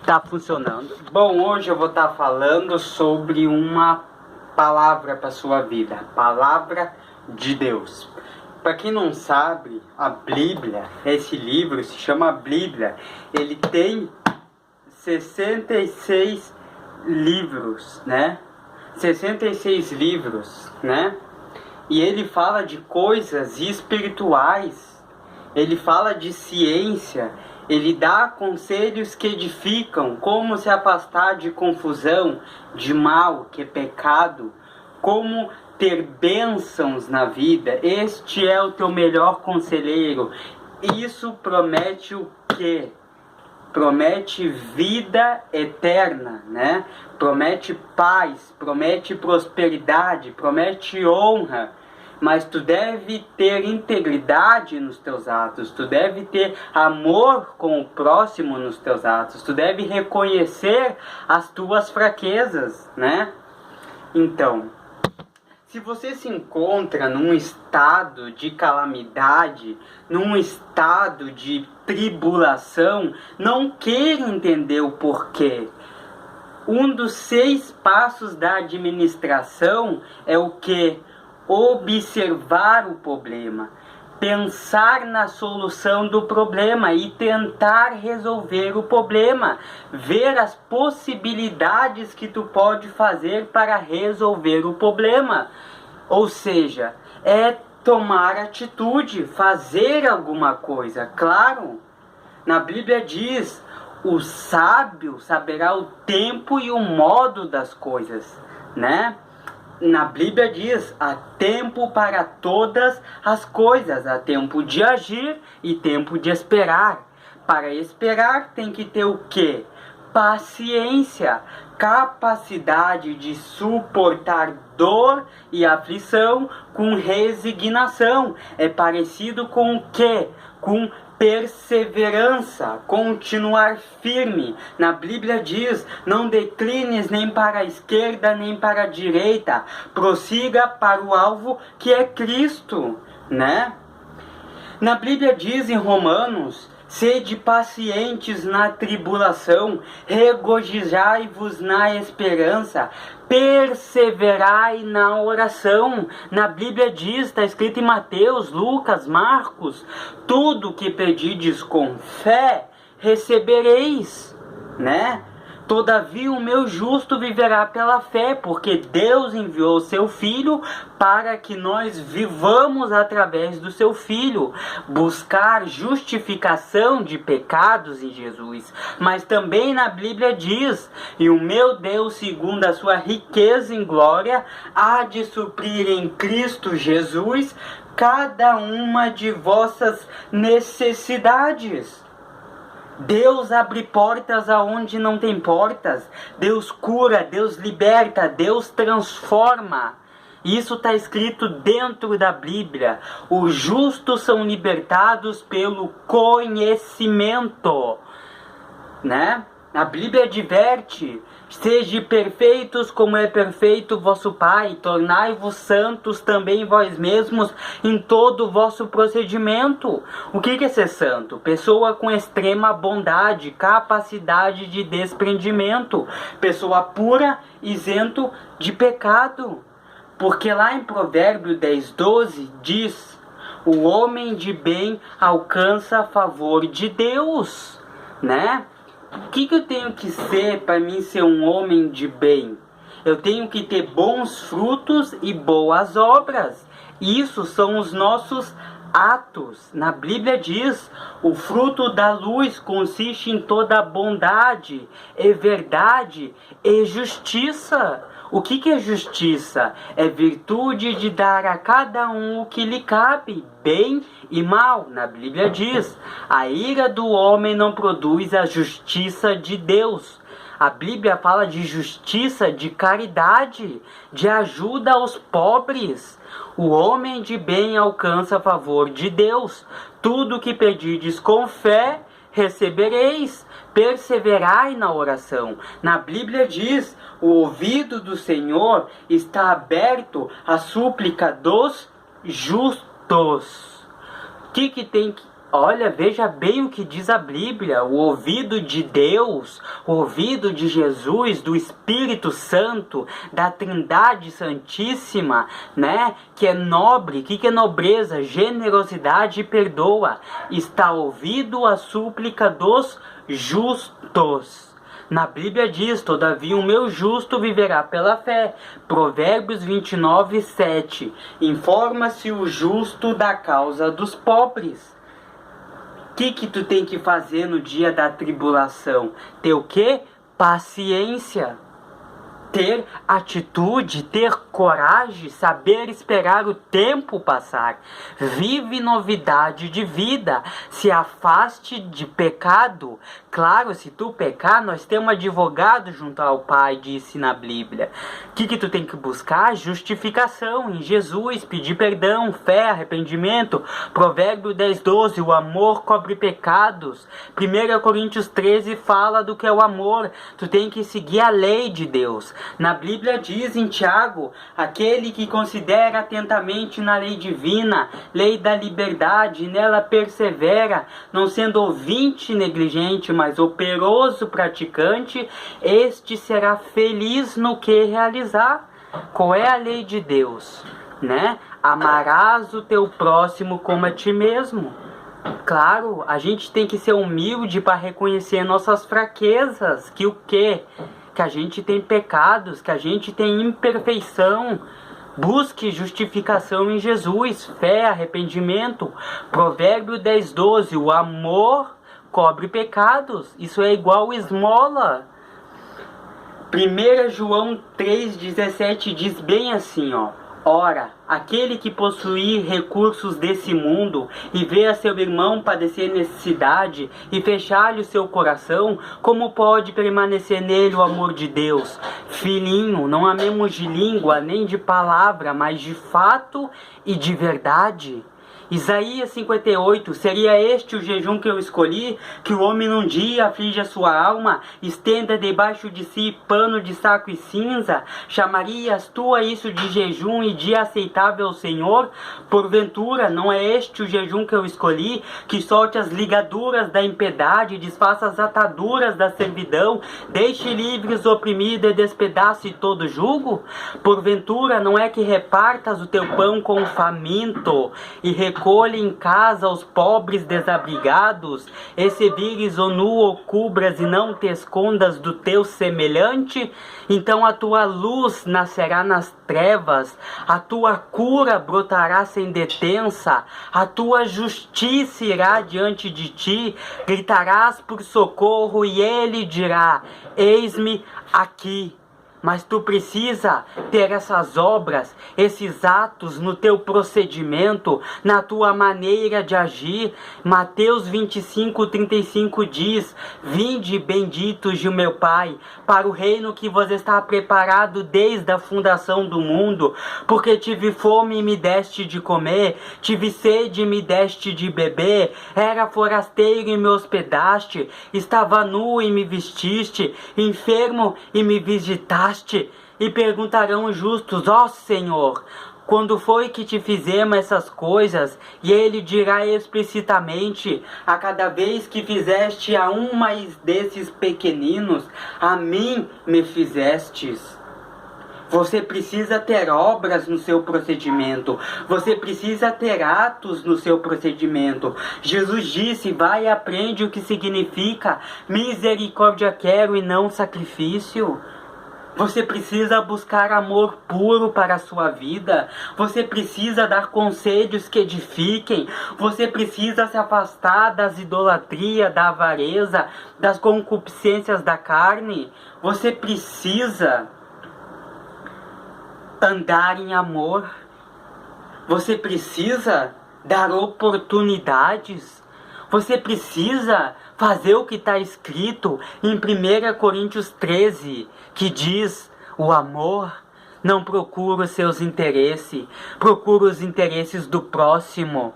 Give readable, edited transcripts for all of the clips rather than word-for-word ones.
Tá funcionando. Bom, hoje eu vou estar falando sobre uma palavra para sua vida, a palavra de Deus. Para quem não sabe, a Bíblia, esse livro se chama Bíblia, ele tem 66 livros, né? 66 livros, né? E ele fala de coisas espirituais, ele fala de ciência, ele dá conselhos que edificam, como se afastar de confusão, de mal, que é pecado, como ter bênçãos na vida. Este é o teu melhor conselheiro. Isso promete o quê? Promete vida eterna, né? Promete paz, promete prosperidade, promete honra. Mas tu deve ter integridade nos teus atos, tu deve ter amor com o próximo nos teus atos, tu deve reconhecer as tuas fraquezas, né? Então, se você se encontra num estado de calamidade, num estado de tribulação, não queira entender o porquê. Um dos 6 passos da administração é o que? Observar o problema, pensar na solução do problema e tentar resolver o problema, ver as possibilidades que tu pode fazer para resolver o problema. Ou seja, é tomar atitude, fazer alguma coisa. Claro, na Bíblia diz: o sábio saberá o tempo e o modo das coisas, né? Na Bíblia diz: há tempo para todas as coisas, há tempo de agir e tempo de esperar. Para esperar tem que ter o quê? Paciência, capacidade de suportar dor e aflição com resignação. É parecido com o quê? Com perseverança, continuar firme. Na Bíblia diz: não declines nem para a esquerda nem para a direita, prossiga para o alvo que é Cristo, né? Na Bíblia diz em Romanos: sede pacientes na tribulação, regozijai-vos na esperança, perseverai na oração. Na Bíblia diz, está escrito em Mateus, Lucas, Marcos: tudo que pedides com fé, recebereis, né? Todavia o meu justo viverá pela fé, porque Deus enviou o seu Filho para que nós vivamos através do seu Filho. Buscar justificação de pecados em Jesus. Mas também na Bíblia diz: e o meu Deus, segundo a sua riqueza em glória, há de suprir em Cristo Jesus cada uma de vossas necessidades. Deus abre portas aonde não tem portas. Deus cura, Deus liberta, Deus transforma. Isso está escrito dentro da Bíblia. Os justos são libertados pelo conhecimento, né? A Bíblia adverte: sede perfeitos como é perfeito vosso Pai, tornai-vos santos também vós mesmos em todo o vosso procedimento. O que é ser santo? Pessoa com extrema bondade, capacidade de desprendimento, pessoa pura, isento de pecado. Porque lá em Provérbio 10:12 diz: o homem de bem alcança a favor de Deus, né? O que eu tenho que ser para mim ser um homem de bem? Eu tenho que ter bons frutos e boas obras. Isso são os nossos atos. Na Bíblia diz: o fruto da luz consiste em toda bondade, e verdade e justiça. O que é justiça? É virtude de dar a cada um o que lhe cabe, bem e mal. Na Bíblia diz: a ira do homem não produz a justiça de Deus. A Bíblia fala de justiça, de caridade, de ajuda aos pobres. O homem de bem alcança a favor de Deus. Tudo que pedirdes com fé, recebereis. Perseverai na oração. Na Bíblia diz: o ouvido do Senhor está aberto à súplica dos justos. O que tem Olha, veja bem o que diz a Bíblia, o ouvido de Deus, o ouvido de Jesus, do Espírito Santo, da Trindade Santíssima, né? Que é nobre, que é nobreza, generosidade e perdoa. Está ouvido a súplica dos justos. Na Bíblia diz, todavia o meu justo viverá pela fé. Provérbios 29, 7. Informa-se o justo da causa dos pobres. O que tu tem que fazer no dia da tribulação? Ter o quê? Paciência. Ter atitude, ter coragem, saber esperar o tempo passar. Vive novidade de vida. Se afaste de pecado. Claro, se tu pecar, nós temos um advogado junto ao Pai, disse na Bíblia. O que tu tem que buscar? Justificação em Jesus, pedir perdão, fé, arrependimento. Provérbio 10, 12, o amor cobre pecados. 1 Coríntios 13 fala do que é o amor. Tu tem que seguir a lei de Deus. Na Bíblia diz em Tiago, aquele que considera atentamente na lei divina, lei da liberdade, nela persevera, não sendo ouvinte negligente, mas operoso praticante, este será feliz no que realizar. Qual é a lei de Deus? Né? Amarás o teu próximo como a ti mesmo. Claro, a gente tem que ser humilde para reconhecer nossas fraquezas, que o quê? Que a gente tem pecados, que a gente tem imperfeição. Busque justificação em Jesus, fé, arrependimento. Provérbio 10, 12, o amor cobre pecados. Isso é igual esmola. 1 João 3,17 diz bem assim, ó. Ora, aquele que possuir recursos desse mundo e vê a seu irmão padecer necessidade e fechar-lhe o seu coração, como pode permanecer nele o amor de Deus? Filhinho, não amemos de língua nem de palavra, mas de fato e de verdade. Isaías 58, seria este o jejum que eu escolhi? Que o homem num dia aflige a sua alma, estenda debaixo de si pano de saco e cinza? Chamarias tu a isso de jejum e dia aceitável ao Senhor? Porventura, não é este o jejum que eu escolhi? Que solte as ligaduras da impiedade, desfaça as ataduras da servidão, deixe livres o oprimido e despedace todo jugo? Porventura, não é que repartas o teu pão com o faminto e recolhe em casa os pobres desabrigados, e se vires ou nu ou cubras e não te escondas do teu semelhante? Então a tua luz nascerá nas trevas, a tua cura brotará sem detença, a tua justiça irá diante de ti, gritarás por socorro e ele dirá, eis-me aqui. Mas tu precisa ter essas obras, esses atos no teu procedimento, na tua maneira de agir. Mateus 25:35 diz, vinde benditos de meu Pai, para o reino que vos está preparado desde a fundação do mundo, porque tive fome e me deste de comer, tive sede e me deste de beber, era forasteiro e me hospedaste, estava nu e me vestiste, enfermo e me visitaste. E perguntarão os justos, ó Senhor, quando foi que te fizemos essas coisas? E ele dirá explicitamente, a cada vez que fizeste a um mais desses pequeninos, a mim me fizestes. Você precisa ter obras no seu procedimento. Você precisa ter atos no seu procedimento. Jesus disse, vai e aprende o que significa misericórdia quero e não sacrifício. Você precisa buscar amor puro para a sua vida. Você precisa dar conselhos que edifiquem. Você precisa se afastar das idolatrias, da avareza, das concupiscências da carne. Você precisa andar em amor. Você precisa dar oportunidades. Você precisa fazer o que está escrito em 1 Coríntios 13, que diz, o amor não procura os seus interesses, procura os interesses do próximo.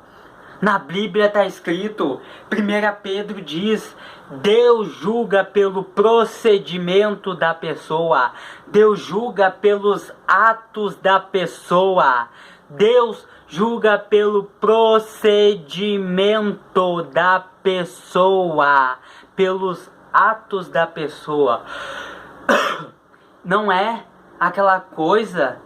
Na Bíblia está escrito, 1 Pedro diz, Deus julga pelo procedimento da pessoa, Deus julga pelos atos da pessoa, Deus julga pelo procedimento da pessoa, pelos atos da pessoa. Não é aquela coisa,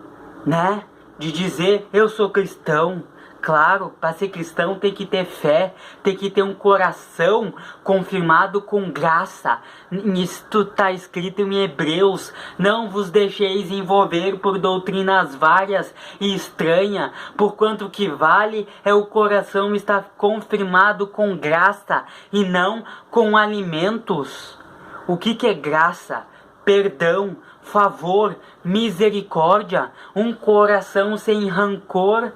né, de dizer eu sou cristão. Claro, para ser cristão tem que ter fé, tem que ter um coração confirmado com graça. Isto está escrito em Hebreus: não vos deixeis envolver por doutrinas várias e estranhas, porquanto o que vale é o coração estar confirmado com graça e não com alimentos. O que é graça? Perdão, favor, misericórdia, um coração sem rancor,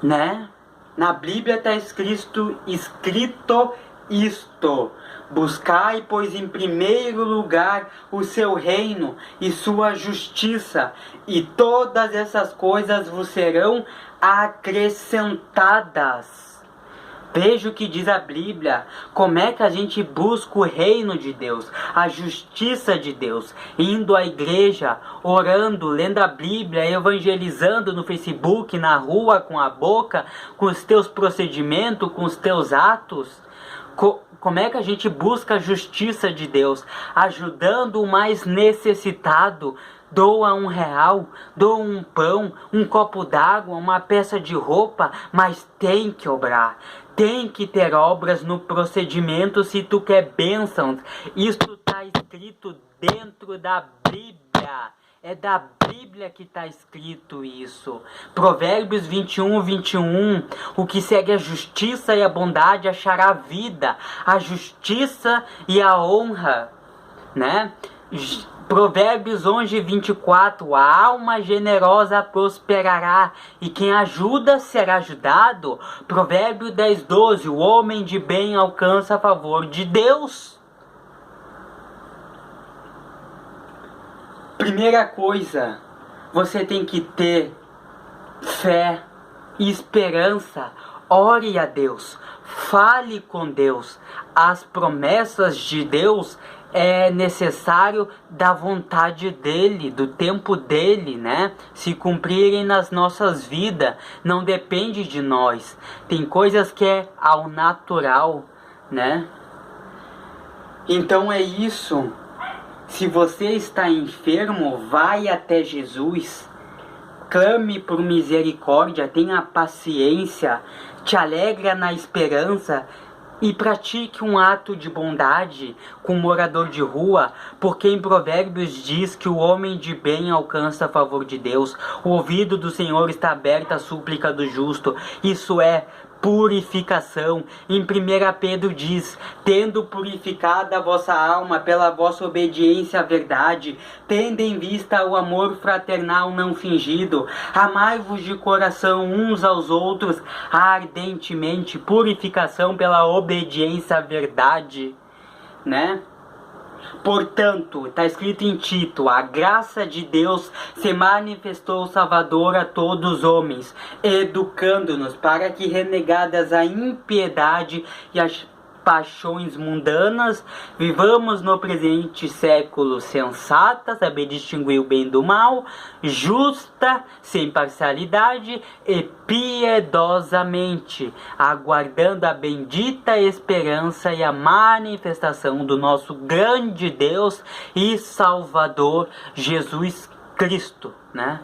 né? Na Bíblia está escrito isto: buscai, pois, em primeiro lugar o seu reino e sua justiça, e todas essas coisas vos serão acrescentadas. Veja o que diz a Bíblia, como é que a gente busca o reino de Deus, a justiça de Deus, indo à igreja, orando, lendo a Bíblia, evangelizando no Facebook, na rua, com a boca, com os teus procedimentos, com os teus atos. Como é que a gente busca a justiça de Deus? Ajudando o mais necessitado. Doa R$1, doa um pão, um copo d'água, uma peça de roupa, mas tem que obrar. Tem que ter obras no procedimento se tu quer bênçãos. Isso está escrito dentro da Bíblia. É da Bíblia que está escrito isso. Provérbios 21:21. O que segue a justiça e a bondade achará vida, a justiça e a honra, né? Provérbios 11:24. A alma generosa prosperará, e quem ajuda será ajudado. Provérbios 10:12. O homem de bem alcança a favor de Deus. Primeira coisa, você tem que ter fé e esperança. Ore a Deus, fale com Deus. As promessas de Deus é necessário da vontade dele, do tempo dele, né? Se cumprirem nas nossas vidas, não depende de nós. Tem coisas que é ao natural, né? Então é isso. Se você está enfermo, vai até Jesus. Clame por misericórdia, tenha paciência, te alegra na esperança e pratique um ato de bondade com um morador de rua, porque em Provérbios diz que o homem de bem alcança a favor de Deus. O ouvido do Senhor está aberto à súplica do justo. Isso é purificação. Em 1 Pedro diz: tendo purificado a vossa alma pela vossa obediência à verdade, tendo em vista o amor fraternal não fingido, amai-vos de coração uns aos outros ardentemente. Purificação pela obediência à verdade, né? Portanto, está escrito em Tito: a graça de Deus se manifestou Salvador a todos os homens, educando-nos para que, renegadas a impiedade e as paixões mundanas, vivamos no presente século sensata, saber distinguir o bem do mal, justa, sem parcialidade e piedosamente, aguardando a bendita esperança e a manifestação do nosso grande Deus e Salvador Jesus Cristo, né?